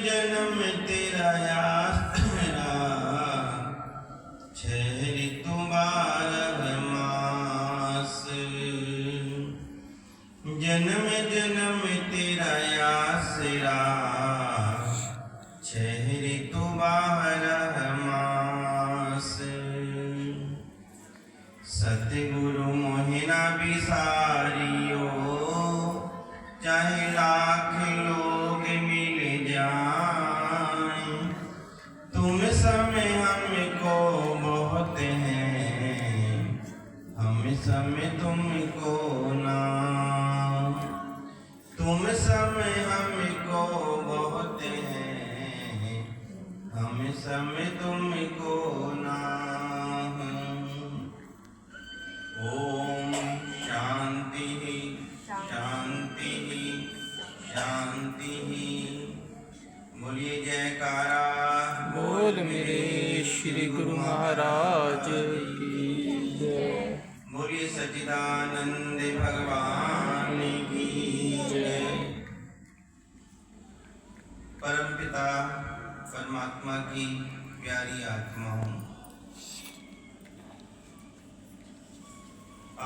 जन्म तेरा यासरा, 6 ऋतु 12 मास। जन्म जन्म तेरा यासरा, 6 ऋतु 12 मास। सतगुरु मोहिना बिसारियो, चाहे लाख लोग मिल जाएं, तुम समय हमको बहुत हैं, हम समय तुमको ना। तुम समय हमको बहुत हैं, हम समय तुमको ना। ओम शांति शांति शांति। बोलिए जयकारा बोल मेरे श्री गुरु महाराज की जय। बोलिए सच्चिदानंद भगवान की जय। परमपिता परमात्मा की प्यारी आत्माओं,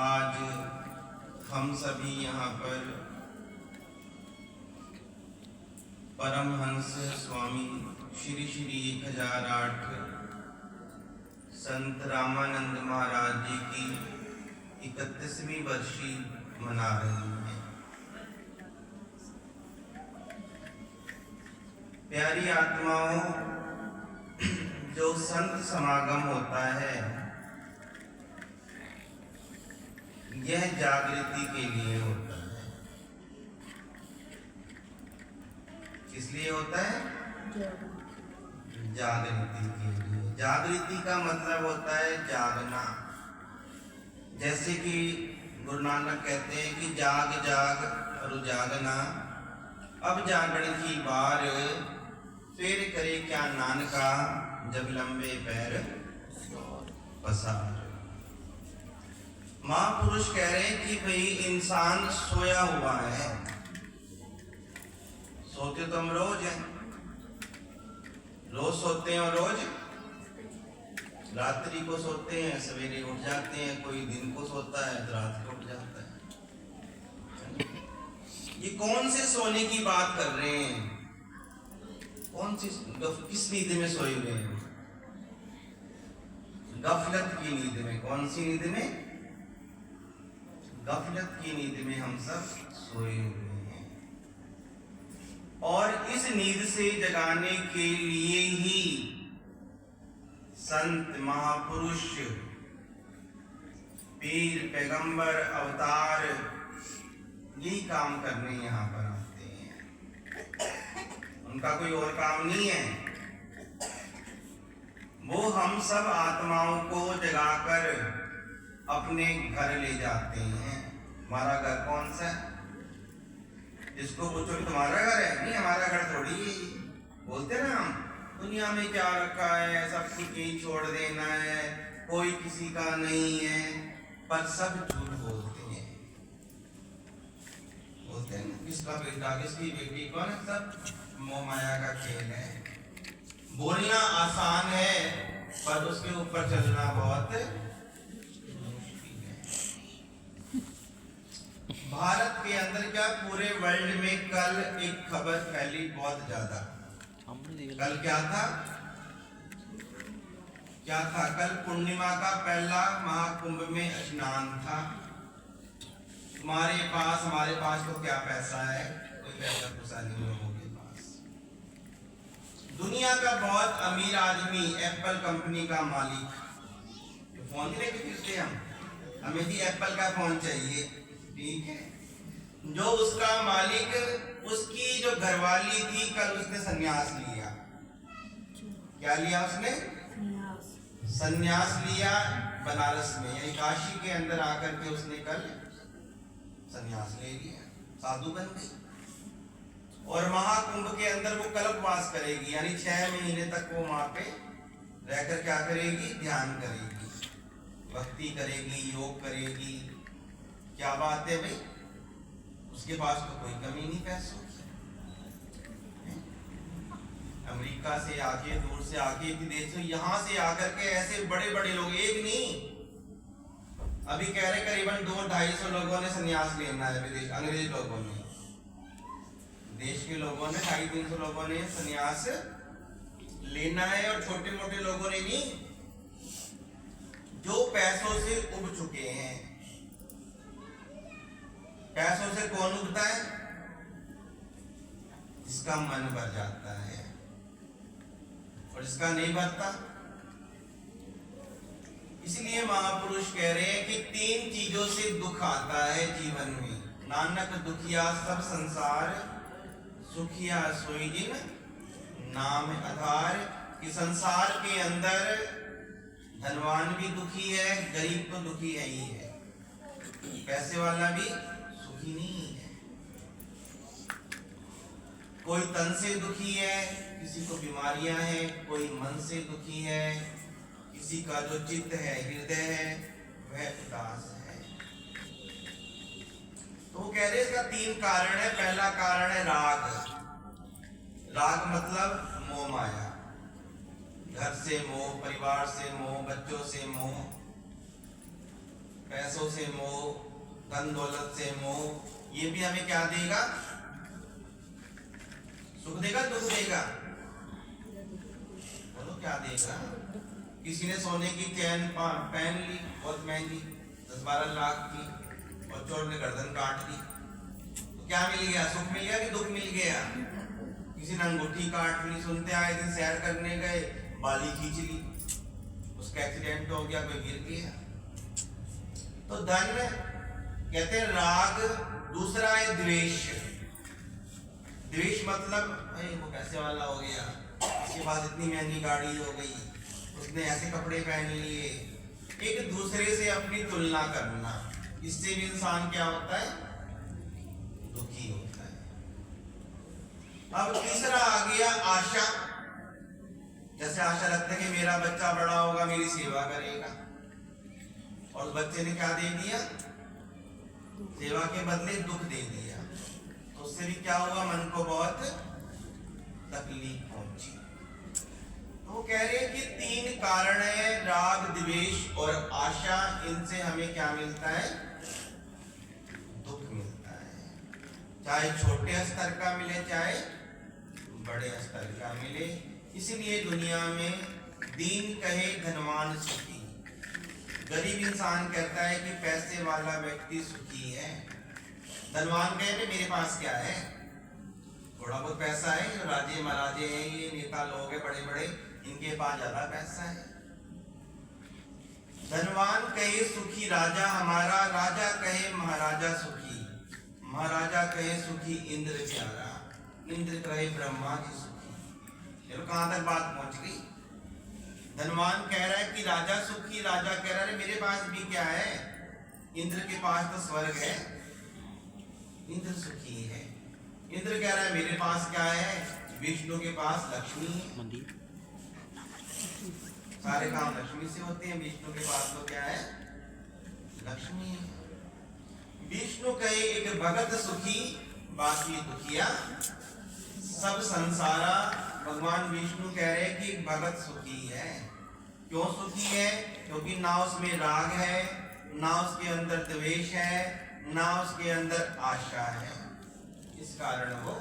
आज हम सभी यहाँ पर परमहंस स्वामी श्री श्री 1008 संत रामानंद महाराज जी की 31वीं वर्षी मना रहे हैं। प्यारी आत्माओं, जो संत समागम होता है यह जागृति के लिए होता है। किस लिए होता है? जागृति के लिए। जागृति का मतलब होता है जागना। जैसे कि गुरु नानक कहते हैं कि जाग जाग और जागना, अब जागने की बार, फिर करे क्या नानका, जब लंबे पैर पसार। महापुरुष कह रहे हैं कि भाई इंसान सोया हुआ है। सोते तो हम रोज हैं, रोज सोते हैं और रोज रात्रि को सोते हैं, सवेरे उठ जाते हैं। कोई दिन को सोता है तो रात को उठ जाता है। ये कौन से सोने की बात कर रहे हैं? कौन सी, किस नींद में सोए हुए हैं? गफलत की नींद में। कौन सी नींद में? गफलत की नींद में हम सब सोए हुए हैं। और इस नींद से जगाने के लिए ही संत महापुरुष, पीर, पैगंबर, अवतार यही काम करने यहाँ पर आते हैं। उनका कोई और काम नहीं है। वो हम सब आत्माओं को जगाकर अपने घर ले जाते हैं। हमारा घर कौन सा है? जिसको पूछो कि तुम्हारा घर है, नहीं हमारा घर थोड़ी है। बोलते ना हम, दुनिया में क्या रखा है, सब कुछ यही छोड़ देना है, कोई किसी का नहीं है। पर सब झूठ बोलते हैं। बोलते हैं ना, किसका बेटा किसकी बेटी कौन है, सब मोह माया का खेल है। बोलना आसान है पर उसके ऊपर चलना बहुत। भारत के अंदर क्या, पूरे वर्ल्ड में कल एक खबर फैली बहुत ज्यादा। कल क्या था? क्या था? कल पूर्णिमा का पहला महाकुंभ में स्नान था। तुम्हारे पास, हमारे पास तो क्या पैसा है? कोई पैसा पूसा नहीं लोगों के पास। दुनिया का बहुत अमीर आदमी, एप्पल कंपनी का मालिक, फोन लेके फिरते हम, हमें भी एप्पल का फोन चाहिए, ठीक है। जो उसका मालिक, उसकी जो घरवाली थी, कल उसने संन्यास लिया। क्या लिया उसने? संन्यास लिया बनारस में, यानी काशी के अंदर आकर के उसने कल संन्यास ले लिया, साधु बन गई। और महाकुंभ के अंदर वो कल्पवास करेगी, यानी 6 महीने तक वो वहां पे रहकर क्या करेगी? ध्यान करेगी, भक्ति करेगी, योग करेगी। क्या बात है भाई, उसके पास तो कोई कमी नहीं पैसों की। अमेरिका से आके, दूर से आके, विदेश से, यहाँ से आकर के ऐसे बड़े बड़े लोग, एक नहीं, अभी कह रहे करीबन 200-250 लोगों ने संन्यास लेना है विदेश, अंग्रेज लोगों ने, देश के लोगों ने 250-300 लोगों ने संन्यास लेना है। और छोटे मोटे लोगों ने नहीं, जो पैसों से उब चुके हैं। पैसों से कौन उबता है? जिसका मन भर जाता है, और जिसका नहीं भरता। इसलिए महापुरुष कह रहे हैं कि 3 चीजों से दुख आता है जीवन में। नानक दुखिया सब संसार, सुखिया सोई जिन नाम आधार। कि संसार के अंदर धनवान भी दुखी है, गरीब तो दुखी है ही है, पैसे वाला भी सुखी नहीं है। कोई तन से दुखी है, किसी को बीमारियां हैं, कोई मन से दुखी है, किसी का जो चित्त है, हृदय है, वह उदास है। तो वो कह रहे इसका 3 कारण है। पहला कारण है राग। राग मतलब मोह माया, घर से मोह, परिवार से मोह, बच्चों से मोह, पैसों से मोह, धन दौलत से मोह। ये भी हमें क्या देगा? सुख देगा, दुख देगा? बोलो क्या देगा? किसी ने सोने की चैन पहन ली, बहुत महंगी, 10-12 लाख की, और चोर ने गर्दन काट दी, तो क्या मिल गया? सुख मिल गया कि दुख मिल गया? किसी ने अंगूठी काट ली, सुनते आए दिन सैर करने गए, बाली खींच ली, उसका एक्सीडेंट हो गया, कोई गिर गया। तो धन कहते हैं राग। दूसरा है द्वेष। द्वेष मतलब वो पैसे वाला हो गया, उसके पास इतनी महंगी गाड़ी हो गई, उसने ऐसे कपड़े पहन लिए। एक दूसरे से अपनी तुलना करना, इससे भी इंसान क्या होता है? दुखी होता है। अब तीसरा आ गया आशा। जैसे आशा रखते हैं कि मेरा बच्चा बड़ा होगा, मेरी सेवा करेगा, और बच्चे ने क्या दे दिया? सेवा के बदले दुख दे दिया। तो उससे भी क्या हुआ? मन को बहुत तकलीफ पहुंची। तो वो कह रहे हैं कि 3 कारण है, राग, द्वेष और आशा। इनसे हमें क्या मिलता है? दुख मिलता है, चाहे छोटे स्तर का मिले, चाहे बड़े स्तर का मिले। इसलिए दुनिया में दीन कहे धनवान सुखी। गरीब इंसान कहता है कि पैसे वाला व्यक्ति सुखी है, धनवान कहे मेरे पास क्या है, थोड़ा बहुत पैसा है, जो राजे महाराजे हैं, ये नेता लोग हैं बड़े बड़े, इनके पास ज्यादा पैसा है। धनवान कहे सुखी राजा हमारा, राजा कहे महाराजा सुखी, महाराजा कहे सुखी इंद्र प्यारा, इंद्र कहे ब्रह्मा जी सुखी। चलो कहां तक बात पहुंच गई? धनवान कह रहा है कि राजा सुखी, राजा कह रहा है मेरे पास भी क्या है? इंद्र के पास तो स्वर्ग है, इंद्र सुखी है। इंद्र कह रहा है मेरे पास क्या है? विष्णु के पास लक्ष्मी है, सारे काम लक्ष्मी से होते हैं। विष्णु के पास तो क्या है? लक्ष्मी है। विष्णु कहे एक भगत सुखी, बाकी दुखिया सब संसारा। भगवान विष्णु कह रहे हैं कि भगत सुखी है। क्यों सुखी है? क्योंकि ना उसमें राग है, ना उसके अंदर द्वेष है, ना उसके अंदर आशा है। इस कारण वो